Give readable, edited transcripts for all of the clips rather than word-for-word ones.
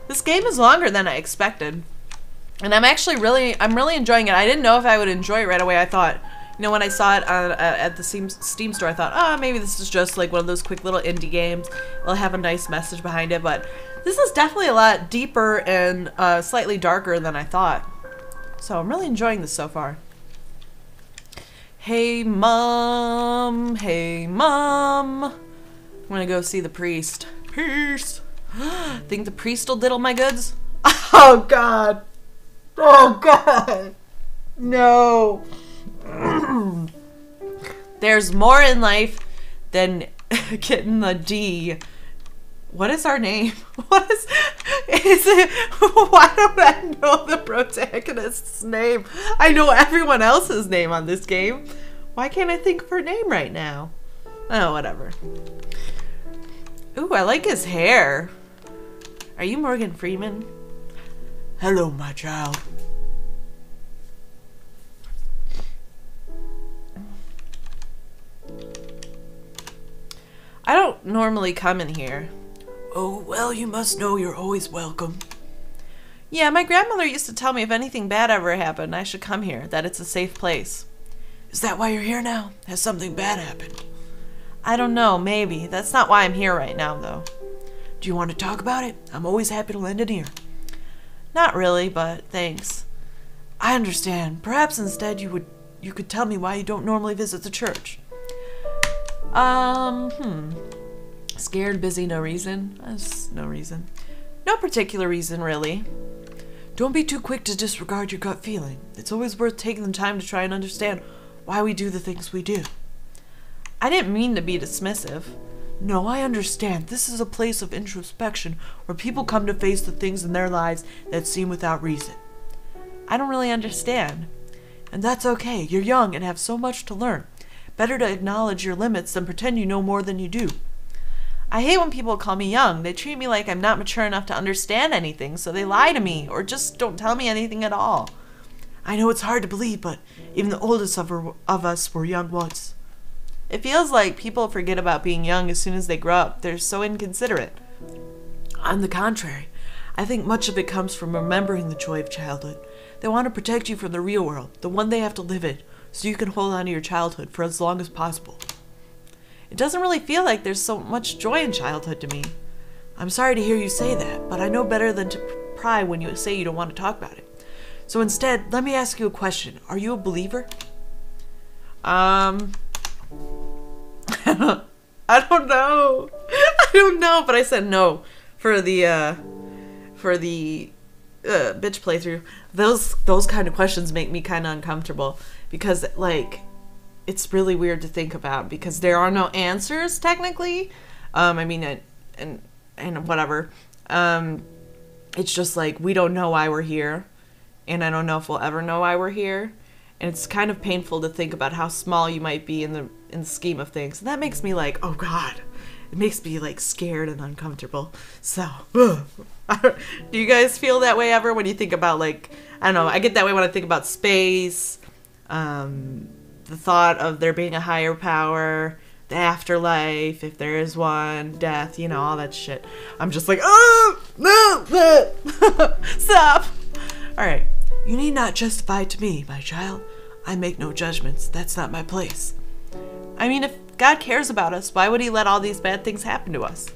This game is longer than I expected. And I'm really enjoying it. I didn't know if I would enjoy it right away. I thought, you know, when I saw it at the Steam store, I thought, oh, maybe this is just like one of those quick little indie games. It'll have a nice message behind it. But this is definitely a lot deeper and slightly darker than I thought. So I'm really enjoying this so far. Hey, Mom. Hey, Mom. I'm gonna go see the priest. Peace. Think the priest will diddle my goods? Oh, God. Oh, God. No. There's more in life than getting the D. What is our name? What is it? Why don't I know the protagonist's name? I know everyone else's name on this game. Why can't I think of her name right now? Oh, whatever. Ooh, I like his hair. Are you Morgan Freeman? Hello, my child. I don't normally come in here. Oh, well, you must know you're always welcome. Yeah, my grandmother used to tell me if anything bad ever happened, I should come here, that it's a safe place. Is that why you're here now? Has something bad happened? I don't know, maybe. That's not why I'm here right now, though. Do you want to talk about it? I'm always happy to lend an ear. Not really, but thanks. I understand. Perhaps instead you could tell me why you don't normally visit the church. Scared, busy, no reason? No reason. No particular reason, really. Don't be too quick to disregard your gut feeling. It's always worth taking the time to try and understand why we do the things we do. I didn't mean to be dismissive. No, I understand. This is a place of introspection where people come to face the things in their lives that seem without reason. I don't really understand. And that's okay. You're young and have so much to learn. Better to acknowledge your limits than pretend you know more than you do. I hate when people call me young. They treat me like I'm not mature enough to understand anything, so they lie to me or just don't tell me anything at all. I know it's hard to believe, but even the oldest of us were young once. It feels like people forget about being young as soon as they grow up. They're so inconsiderate. On the contrary, I think much of it comes from remembering the joy of childhood. They want to protect you from the real world, the one they have to live in, so you can hold on to your childhood for as long as possible. It doesn't really feel like there's so much joy in childhood to me. I'm sorry to hear you say that, but I know better than to pry when you say you don't want to talk about it. So instead, let me ask you a question. Are you a believer? I don't know. I don't know, but I said no for the bitch playthrough. Those kind of questions make me kind of uncomfortable because, like, it's really weird to think about because there are no answers technically. I mean, and whatever. It's just like we don't know why we're here, and I don't know if we'll ever know why we're here. And it's kind of painful to think about how small you might be in the scheme of things. And that makes me like, oh God, it makes me like scared and uncomfortable. So, do you guys feel that way ever when you think about, like, I don't know, I get that way when I think about space, the thought of there being a higher power, the afterlife, if there is one, death, you know, all that shit. I'm just like, oh, no, stop. All right. You need not justify it to me, my child. I make no judgments. That's not my place. I mean, if God cares about us, why would he let all these bad things happen to us?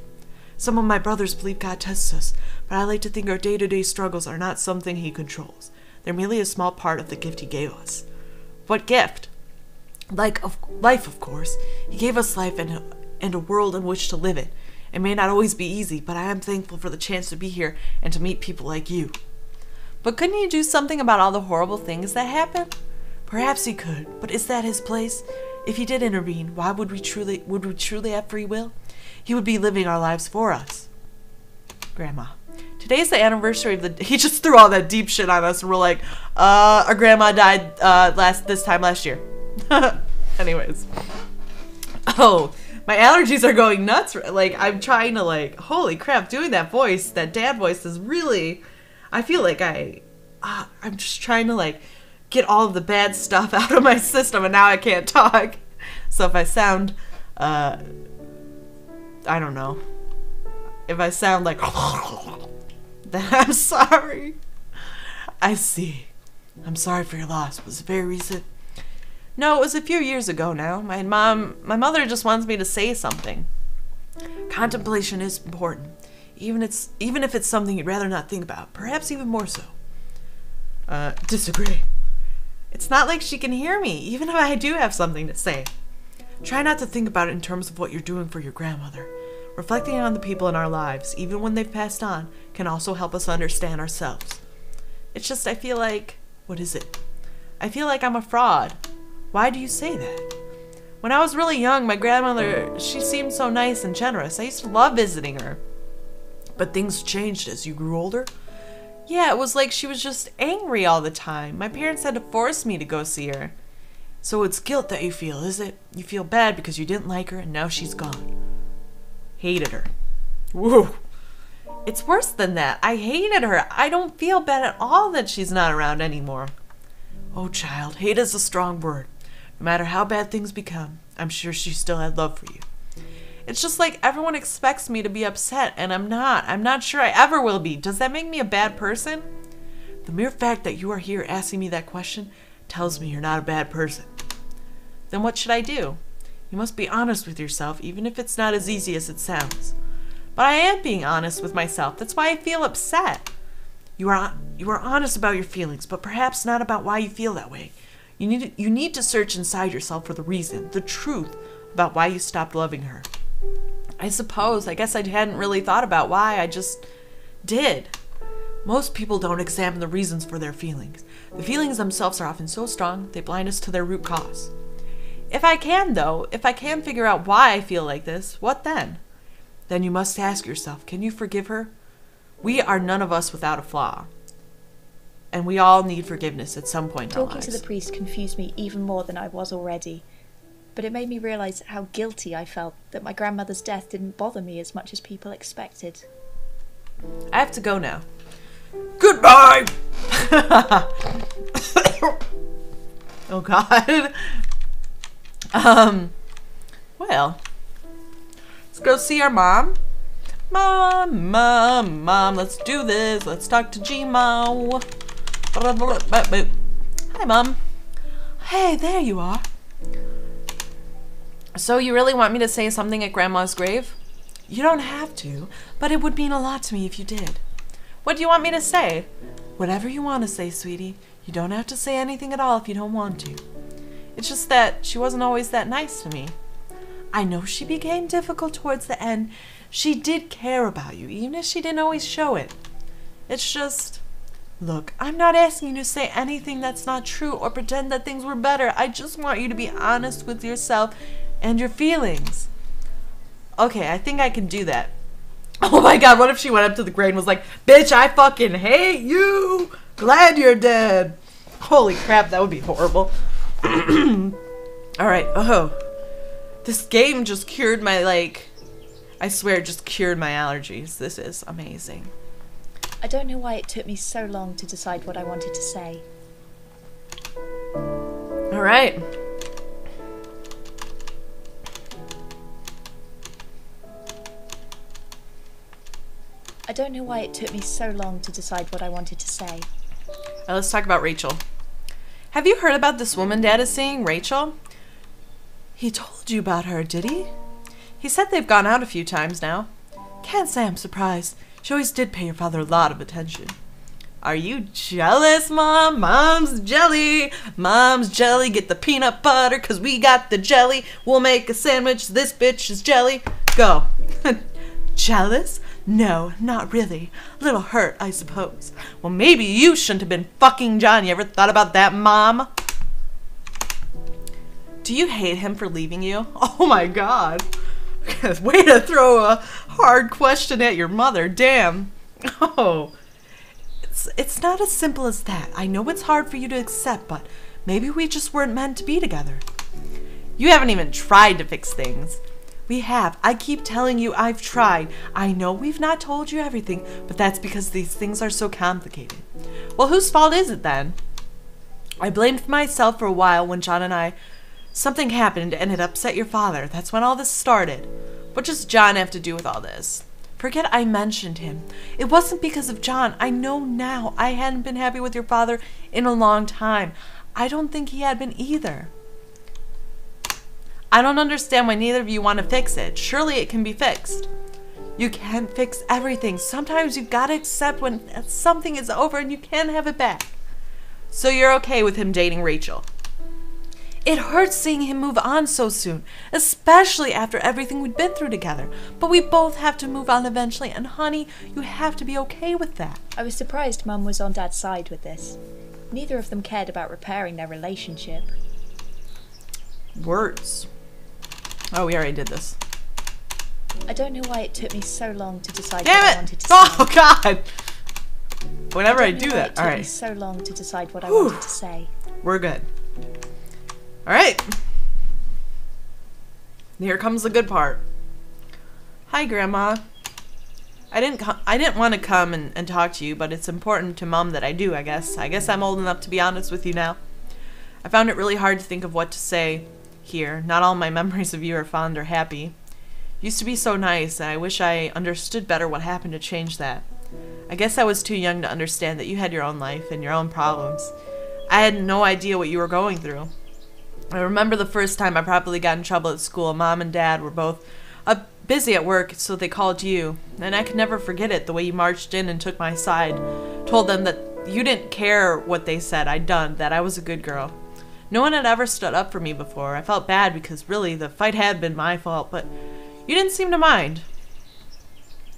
Some of my brothers believe God tests us, but I like to think our day-to-day struggles are not something he controls. They're merely a small part of the gift he gave us. What gift? Life, of course. He gave us life and a world in which to live it. It may not always be easy, but I am thankful for the chance to be here and to meet people like you. But couldn't he do something about all the horrible things that happen? Perhaps he could, but is that his place? If he did intervene, why would we truly have free will? He would be living our lives for us. Grandma. Today's the anniversary of he just threw all that deep shit on us and we're like, our grandma died this time last year. Anyways. Oh, my allergies are going nuts. Like, I'm trying to, like, holy crap, doing that voice, that dad voice is really, I feel like I'm just trying to, like, get all of the bad stuff out of my system, and now I can't talk. So if I sound, I don't know. If I sound like, Then I'm sorry. I see. I'm sorry for your loss. Was it very recent? No, it was a few years ago now. My mother just wants me to say something. Contemplation is important, even if it's something you'd rather not think about, perhaps even more so. Disagree. It's not like she can hear me, even if I do have something to say. Try not to think about it in terms of what you're doing for your grandmother. Reflecting on the people in our lives, even when they've passed on, can also help us understand ourselves. It's just I feel like... What is it? I feel like I'm a fraud. Why do you say that? When I was really young, my grandmother, she seemed so nice and generous. I used to love visiting her. But things changed as you grew older. Yeah, it was like she was just angry all the time. My parents had to force me to go see her. So it's guilt that you feel, is it? You feel bad because you didn't like her and now she's gone. Hated her. Woo. It's worse than that. I hated her. I don't feel bad at all that she's not around anymore. Oh, child, hate is a strong word. No matter how bad things become, I'm sure she still had love for you. It's just like everyone expects me to be upset, and I'm not. I'm not sure I ever will be. Does that make me a bad person? The mere fact that you are here asking me that question tells me you're not a bad person. Then what should I do? You must be honest with yourself, even if it's not as easy as it sounds. But I am being honest with myself. That's why I feel upset. You are honest about your feelings, but perhaps not about why you feel that way. You need to search inside yourself for the reason, the truth about why you stopped loving her. I guess I hadn't really thought about why, I just did. Most people don't examine the reasons for their feelings. The feelings themselves are often so strong, they blind us to their root cause. If I can figure out why I feel like this, what then? Then you must ask yourself, can you forgive her? We are none of us without a flaw. And we all need forgiveness at some point in our lives. Talking to the priest confused me even more than I was already. But it made me realise how guilty I felt that my grandmother's death didn't bother me as much as people expected. I have to go now. Goodbye! Oh, God. Well, let's go see our mom. Mom, let's do this. Let's talk to Gmo. Hi, Mom. Hey, there you are. So you really want me to say something at Grandma's grave? You don't have to, but it would mean a lot to me if you did. What do you want me to say? Whatever you want to say, sweetie. You don't have to say anything at all if you don't want to. It's just that she wasn't always that nice to me. I know she became difficult towards the end. She did care about you, even if she didn't always show it. It's just... Look, I'm not asking you to say anything that's not true or pretend that things were better. I just want you to be honest with yourself and your feelings. Okay, I think I can do that. Oh my God, what if she went up to the grave and was like, bitch, I fucking hate you. Glad you're dead. Holy crap, that would be horrible. Alright, this game just cured my, I swear it just cured my allergies. This is amazing. I don't know why it took me so long to decide what I wanted to say. Alright. I don't know why it took me so long to decide what I wanted to say. Let's talk about Rachel. Have you heard about this woman Dad is seeing, Rachel? He told you about her, did he? He said they've gone out a few times now. Can't say I'm surprised. She always did pay your father a lot of attention. Are you jealous, Mom? Mom's jelly. Mom's jelly. Get the peanut butter, 'cause we got the jelly. We'll make a sandwich. This bitch is jelly. Go. Jealous? No, not really. A little hurt, I suppose. Well, maybe you shouldn't have been fucking John. You ever thought about that, Mom? Do you hate him for leaving you? Oh my God. Way to throw a hard question at your mother. Damn. Oh. It's not as simple as that. I know it's hard for you to accept, but maybe we just weren't meant to be together. You haven't even tried to fix things. We have. I keep telling you I've tried. I know we've not told you everything, but that's because these things are so complicated. Well, whose fault is it then? I blamed myself for a while when John and something happened and it upset your father. That's when all this started. What does John have to do with all this? Forget I mentioned him. It wasn't because of John. I know now I hadn't been happy with your father in a long time. I don't think he had been either. I don't understand why neither of you want to fix it. Surely it can be fixed. You can't fix everything. Sometimes you've got to accept when something is over and you can't have it back. So you're okay with him dating Rachel? It hurts seeing him move on so soon, especially after everything we'd been through together. But we both have to move on eventually, and honey, you have to be okay with that. I was surprised Mum was on Dad's side with this. Neither of them cared about repairing their relationship. Words. Oh, we already did this. I don't know why it took me so long to decide Damn what it! I wanted to say. Oh, God! Whenever I do that. All It took me right. so long to decide what I wanted to say. We're good. All right. Here comes the good part. Hi, Grandma. I didn't want to come and talk to you, but it's important to Mom that I do, I guess. I guess I'm old enough to be honest with you now. I found it really hard to think of what to say here. Not all my memories of you are fond or happy. You used to be so nice, and I wish I understood better what happened to change that. I guess I was too young to understand that you had your own life and your own problems. I had no idea what you were going through. I remember the first time I probably got in trouble at school. Mom and Dad were both busy at work, so they called you. And I could never forget it, the way you marched in and took my side. Told them that you didn't care what they said I'd done, that I was a good girl. No one had ever stood up for me before. I felt bad because really the fight had been my fault, but you didn't seem to mind.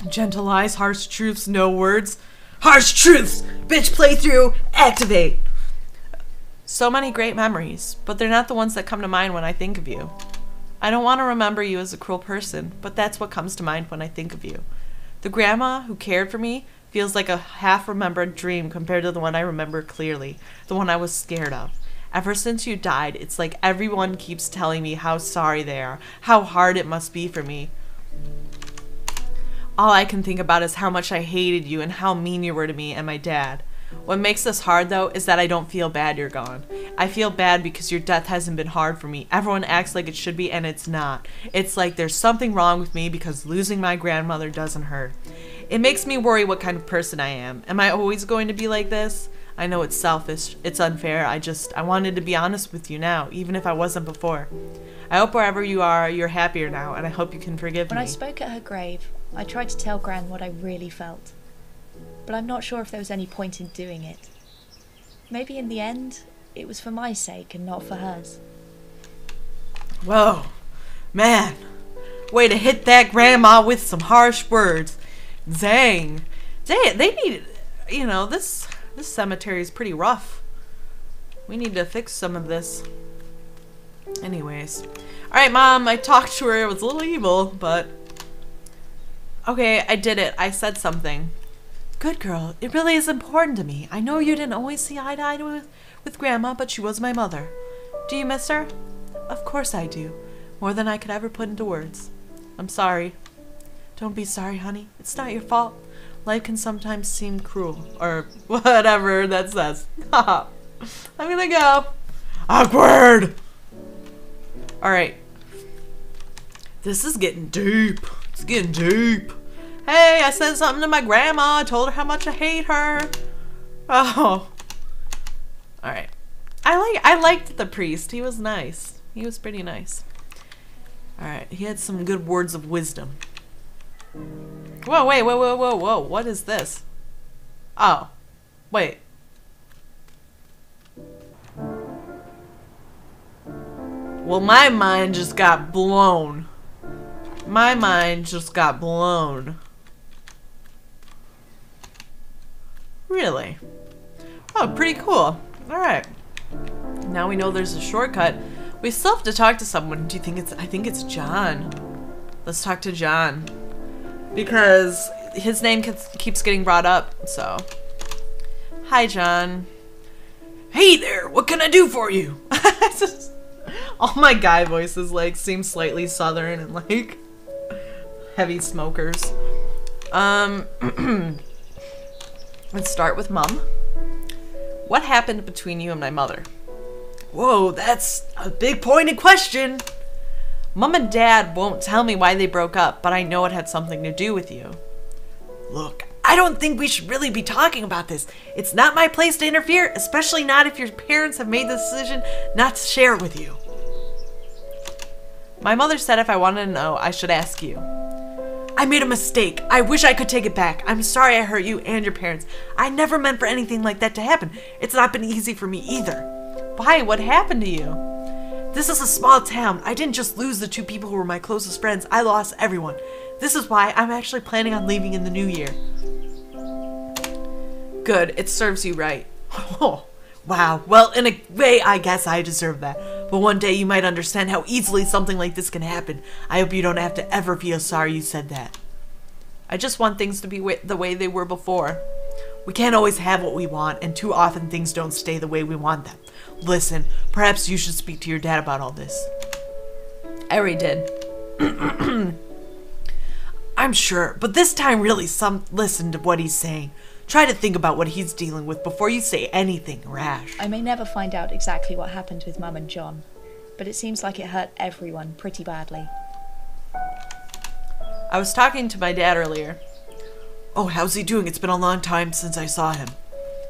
Gentle lies, harsh truths, no words. Harsh truths! Bitch playthrough, activate! So many great memories, but they're not the ones that come to mind when I think of you. I don't want to remember you as a cruel person, but that's what comes to mind when I think of you. The grandma who cared for me feels like a half-remembered dream compared to the one I remember clearly, the one I was scared of. Ever since you died, it's like everyone keeps telling me how sorry they are, how hard it must be for me. All I can think about is how much I hated you and how mean you were to me and my dad. What makes this hard, though, is that I don't feel bad you're gone. I feel bad because your death hasn't been hard for me. Everyone acts like it should be, and it's not. It's like there's something wrong with me because losing my grandmother doesn't hurt. It makes me worry what kind of person I am. Am I always going to be like this? I know it's selfish. It's unfair. I wanted to be honest with you now, even if I wasn't before. I hope wherever you are, you're happier now, and I hope you can forgive me. When I spoke at her grave, I tried to tell Gran what I really felt. But I'm not sure if there was any point in doing it. Maybe in the end, it was for my sake and not for hers. Whoa, man. Way to hit that grandma with some harsh words. Dang. They need, you know, this cemetery is pretty rough. We need to fix some of this. Anyways. Alright, Mom, I talked to her. It was a little evil, but... Okay, I did it. I said something. Good girl. It really is important to me. I know you didn't always see eye to eye with Grandma, but she was my mother. Do you miss her? Of course I do. More than I could ever put into words. I'm sorry. Don't be sorry, honey. It's not your fault. Life can sometimes seem cruel. Or whatever that says. I'm gonna go. Awkward! Alright. This is getting deep. It's getting deep. Hey, I said something to my grandma. I told her how much I hate her. Oh. Alright. I liked the priest. He was nice. He was pretty nice. Alright, he had some good words of wisdom. Whoa, wait, whoa. What is this? Oh. Wait. Well, my mind just got blown. My mind just got blown. Really? Oh, pretty cool. Alright. Now we know there's a shortcut. We still have to talk to someone. Do you think it's... I think it's John. Let's talk to John. Because his name keeps getting brought up, so... Hi, John. Hey there! What can I do for you? All my guy voices, like, seem slightly southern and, like... heavy smokers. Let's start with Mom. What happened between you and my mother? Whoa, that's a big pointed question. Mom and Dad won't tell me why they broke up, but I know it had something to do with you. Look, I don't think we should really be talking about this. It's not my place to interfere, especially not if your parents have made the decision not to share it with you. My mother said if I wanted to know, I should ask you. I made a mistake. I wish I could take it back. I'm sorry I hurt you and your parents. I never meant for anything like that to happen. It's not been easy for me either. Why? What happened to you? This is a small town. I didn't just lose the 2 people who were my closest friends. I lost everyone. This is why I'm actually planning on leaving in the new year. Good. It serves you right. Oh, wow. Well, in a way, I guess I deserve that. But one day you might understand how easily something like this can happen. I hope you don't have to ever feel sorry you said that. I just want things to be the way they were before. We can't always have what we want, and too often things don't stay the way we want them. Listen, perhaps you should speak to your dad about all this. I already did. I'm sure, but this time really listen to what he's saying. Try to think about what he's dealing with before you say anything rash. I may never find out exactly what happened with Mum and John, but it seems like it hurt everyone pretty badly. I was talking to my dad earlier. Oh, how's he doing? It's been a long time since I saw him.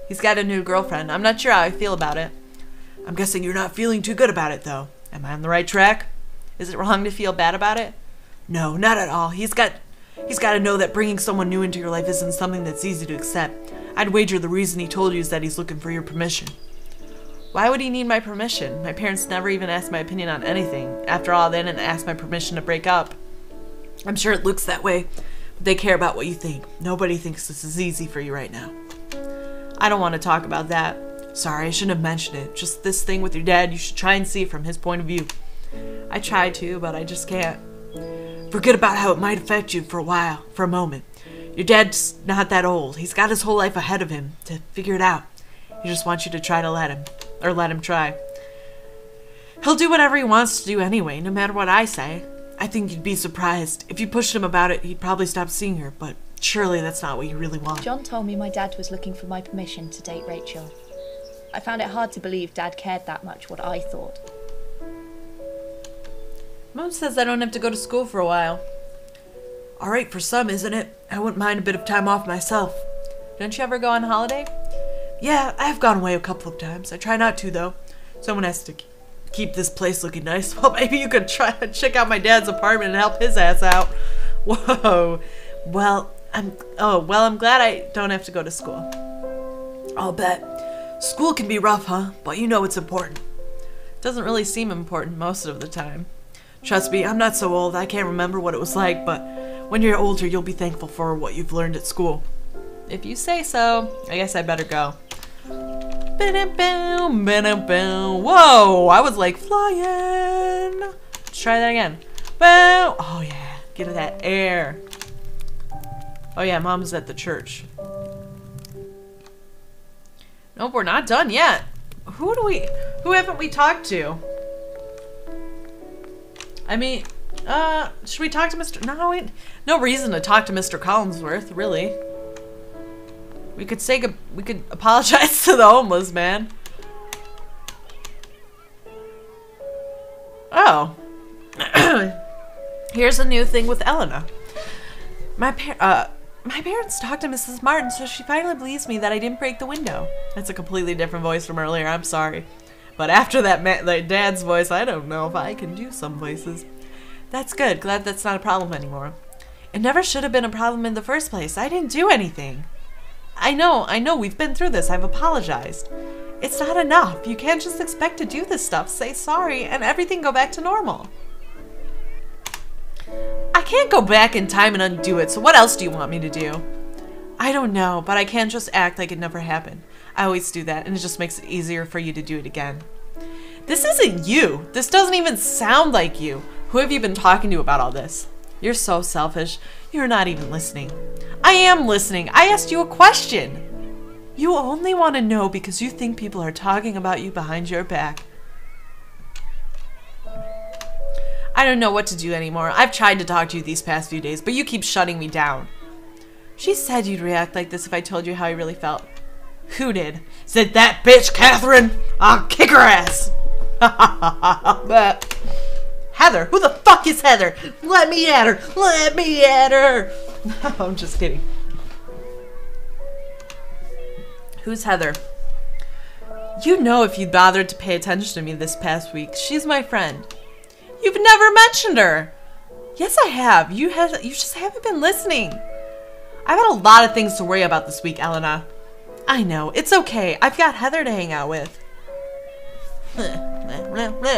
He's got a new girlfriend. I'm not sure how I feel about it. I'm guessing you're not feeling too good about it, though. Am I on the right track? Is it wrong to feel bad about it? No, not at all. He's got to know that bringing someone new into your life isn't something that's easy to accept. I'd wager the reason he told you is that he's looking for your permission. Why would he need my permission? My parents never even asked my opinion on anything. After all, they didn't ask my permission to break up. I'm sure it looks that way, but they care about what you think. Nobody thinks this is easy for you right now. I don't want to talk about that. Sorry, I shouldn't have mentioned it. Just this thing with your dad, you should try and see it from his point of view. I try to, but I just can't. Forget about how it might affect you for a moment. Your dad's not that old. He's got his whole life ahead of him to figure it out. He just wants you to try to let him try. He'll do whatever he wants to do anyway, no matter what I say. I think you'd be surprised. If you pushed him about it, he'd probably stop seeing her, but surely that's not what you really want. John told me my dad was looking for my permission to date Rachel. I found it hard to believe Dad cared that much what I thought. Mom says I don't have to go to school for a while. Alright for some, isn't it? I wouldn't mind a bit of time off myself. Don't you ever go on holiday? Yeah, I've gone away a couple of times. I try not to, though. Someone has to keep this place looking nice. Well, maybe you could try to check out my dad's apartment and help his ass out. Whoa. Well, I'm glad I don't have to go to school. I'll bet. School can be rough, huh? But you know it's important. Doesn't really seem important most of the time. Trust me, I'm not so old. I can't remember what it was like, but when you're older, you'll be thankful for what you've learned at school. If you say so, I guess I better go. Whoa, I was like flying. Let's try that again. Oh yeah, get that air. Oh yeah, Mom's at the church. Nope, we're not done yet. Who haven't we talked to? I mean, should we talk to Mr. No reason to talk to Mr. Collinsworth, really. We could apologize to the homeless man. Oh. Here's a new thing with Elena. My parents talked to Mrs. Martin, so she finally believes me that I didn't break the window. That's a completely different voice from earlier, I'm sorry. But after that dad's voice, I don't know if I can do some voices. That's good, glad that's not a problem anymore. It never should have been a problem in the first place. I didn't do anything. I know, we've been through this, I've apologized. It's not enough, you can't just expect to do this stuff, say sorry, and everything go back to normal. I can't go back in time and undo it, so what else do you want me to do? I don't know, but I can't just act like it never happened. I always do that, and it just makes it easier for you to do it again. This isn't you. This doesn't even sound like you. Who have you been talking to about all this? You're so selfish. You're not even listening. I am listening. I asked you a question. You only want to know because you think people are talking about you behind your back. I don't know what to do anymore. I've tried to talk to you these past few days, but you keep shutting me down. She said you'd react like this if I told you how I really felt. Who did? Said that bitch, Catherine? I'll kick her ass. Heather? Who the fuck is Heather? Let me at her. Let me at her. I'm just kidding. Who's Heather? You know if you bothered to pay attention to me this past week. She's my friend. You've never mentioned her. Yes, I have. You just haven't been listening. I've had a lot of things to worry about this week, Elena. I know. It's okay. I've got Heather to hang out with. Bet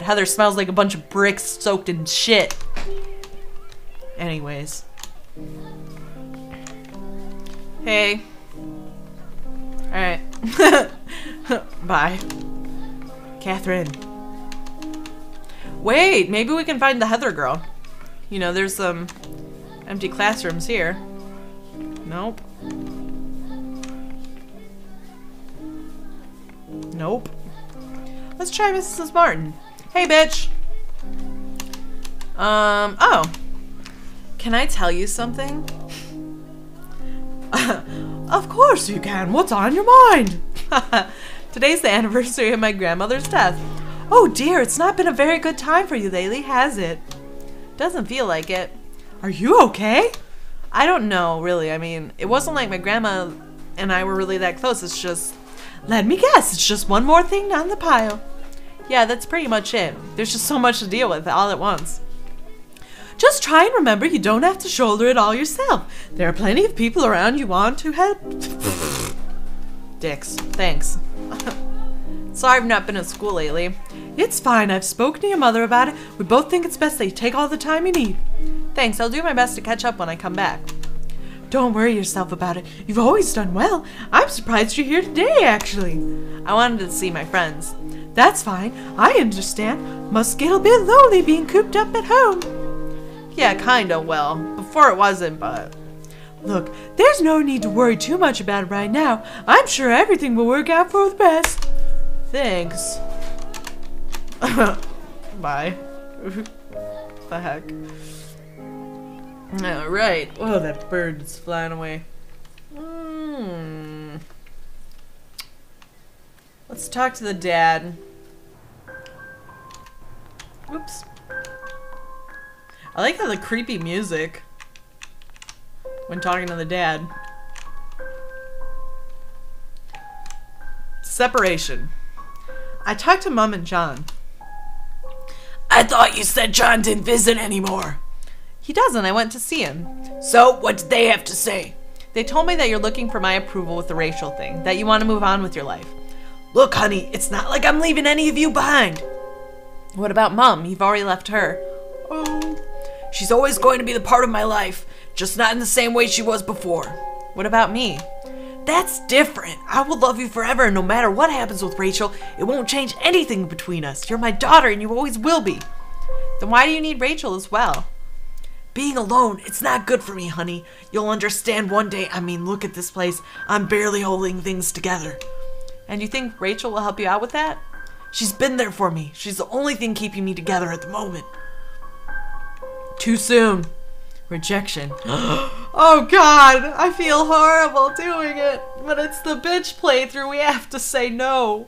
Heather smells like a bunch of bricks soaked in shit. Anyways. Hey. Alright. Bye. Catherine. Wait, maybe we can find the Heather girl. You know, there's some empty classrooms here. Nope. Nope. Let's try Mrs. Martin. Hey, bitch. Oh. Can I tell you something? Of course you can. What's on your mind? Today's the anniversary of my grandmother's death. Oh dear, it's not been a very good time for you lately, has it? Doesn't feel like it. Are you okay? I don't know, really. I mean, it wasn't like my grandma and I were really that close. It's just, let me guess, it's just one more thing on the pile. Yeah, that's pretty much it. There's just so much to deal with all at once. Just try and remember you don't have to shoulder it all yourself. There are plenty of people around you want to help. Dicks. Thanks. Sorry I've not been at school lately. It's fine. I've spoken to your mother about it. We both think it's best that you take all the time you need. Thanks. I'll do my best to catch up when I come back. Don't worry yourself about it. You've always done well. I'm surprised you're here today, actually. I wanted to see my friends. That's fine. I understand. Must get a bit lonely being cooped up at home. Yeah, kinda. Well, before it wasn't, but... Look, there's no need to worry too much about it right now. I'm sure everything will work out for the best. Thanks. Bye. The heck? Alright. Oh, that bird is flying away. Let's talk to the dad. Oops. I like how the creepy music when talking to the dad. Separation. I talked to Mom and John. I thought you said John didn't visit anymore. He doesn't. I went to see him. So, what did they have to say? They told me that you're looking for my approval with the Rachel thing, that you want to move on with your life. Look, honey, it's not like I'm leaving any of you behind. What about Mom? You've already left her. Oh, she's always going to be the part of my life, just not in the same way she was before. What about me? That's different. I will love you forever, and no matter what happens with Rachel, it won't change anything between us. You're my daughter, and you always will be. Then why do you need Rachel as well? Being alone, it's not good for me, honey. You'll understand one day. I mean, look at this place. I'm barely holding things together. And you think Rachel will help you out with that? She's been there for me. She's the only thing keeping me together at the moment. Too soon. Rejection. Oh God, I feel horrible doing it. But it's the bitch playthrough. We have to say no.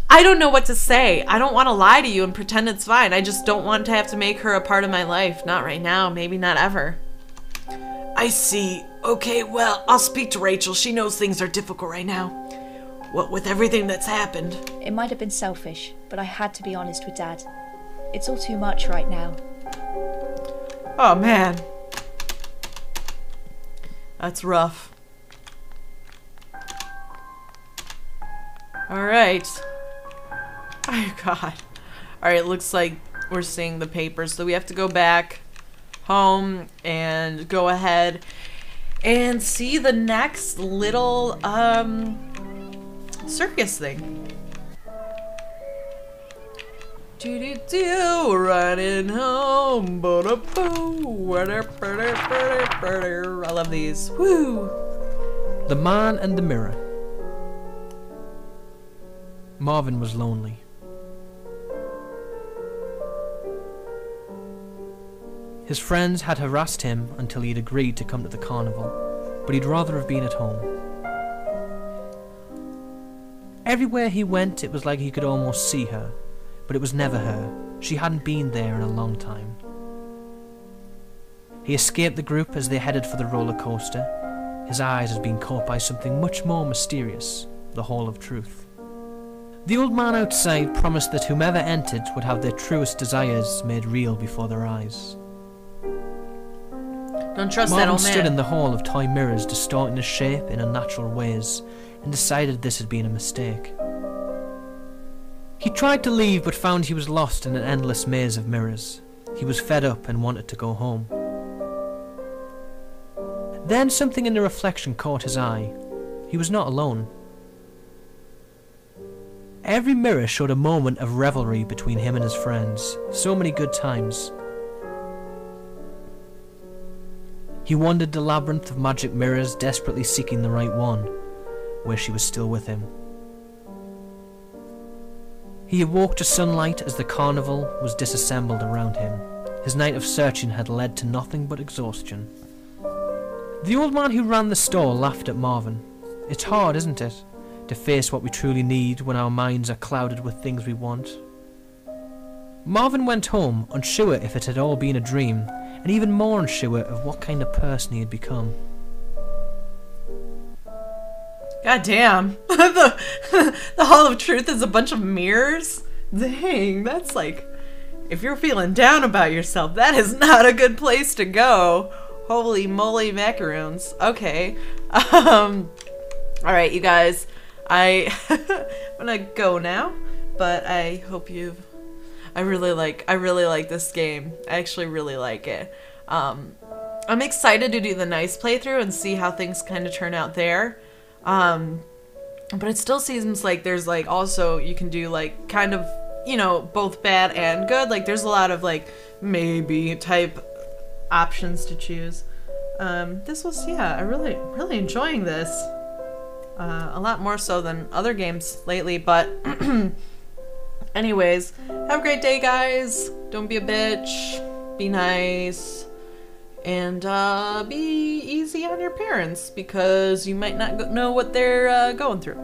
I don't know what to say. I don't want to lie to you and pretend it's fine. I just don't want to have to make her a part of my life. Not right now. Maybe not ever. I see. Okay, well, I'll speak to Rachel. She knows things are difficult right now. What with everything that's happened. It might have been selfish, but I had to be honest with Dad. It's all too much right now. Oh, man. That's rough. Alright. Oh, God. Alright, looks like we're seeing the papers, so we have to go back home and go ahead and see the next little, circus thing. Do riding home, I love these. Woo! The Man and the Mirror. Marvin was lonely. His friends had harassed him until he'd agreed to come to the carnival, but he'd rather have been at home. Everywhere he went, it was like he could almost see her, but it was never her. She hadn't been there in a long time. He escaped the group as they headed for the roller coaster. His eyes had been caught by something much more mysterious, the Hall of Truth. The old man outside promised that whomever entered would have their truest desires made real before their eyes. Don't trust Marvin that old stood in man. the hall of toy mirrors, distorting his shape in unnatural ways, and decided this had been a mistake. He tried to leave but found he was lost in an endless maze of mirrors. He was fed up and wanted to go home. Then something in the reflection caught his eye. He was not alone. Every mirror showed a moment of revelry between him and his friends. So many good times. He wandered the labyrinth of magic mirrors, desperately seeking the right one, where she was still with him. He awoke to sunlight as the carnival was disassembled around him. His night of searching had led to nothing but exhaustion. The old man who ran the store laughed at Marvin. It's hard, isn't it, to face what we truly need when our minds are clouded with things we want. Marvin went home, unsure if it had all been a dream, and even more unsure of what kind of person he had become. God damn. the Hall of Truth is a bunch of mirrors? Dang, that's like... If you're feeling down about yourself, that is not a good place to go. Holy moly macaroons. Okay. Alright, you guys. I'm gonna go now, but I hope you've... I really like this game. I actually really like it. I'm excited to do the nice playthrough and see how things kind of turn out there. But it still seems like there's like also you can do like kind of, you know, both bad and good. Like there's a lot of like maybe type options to choose. This was, yeah, I really enjoying this. A lot more so than other games lately, but anyways, have a great day, guys. Don't be a bitch. Be nice. And be easy on your parents because you might not know what they're going through.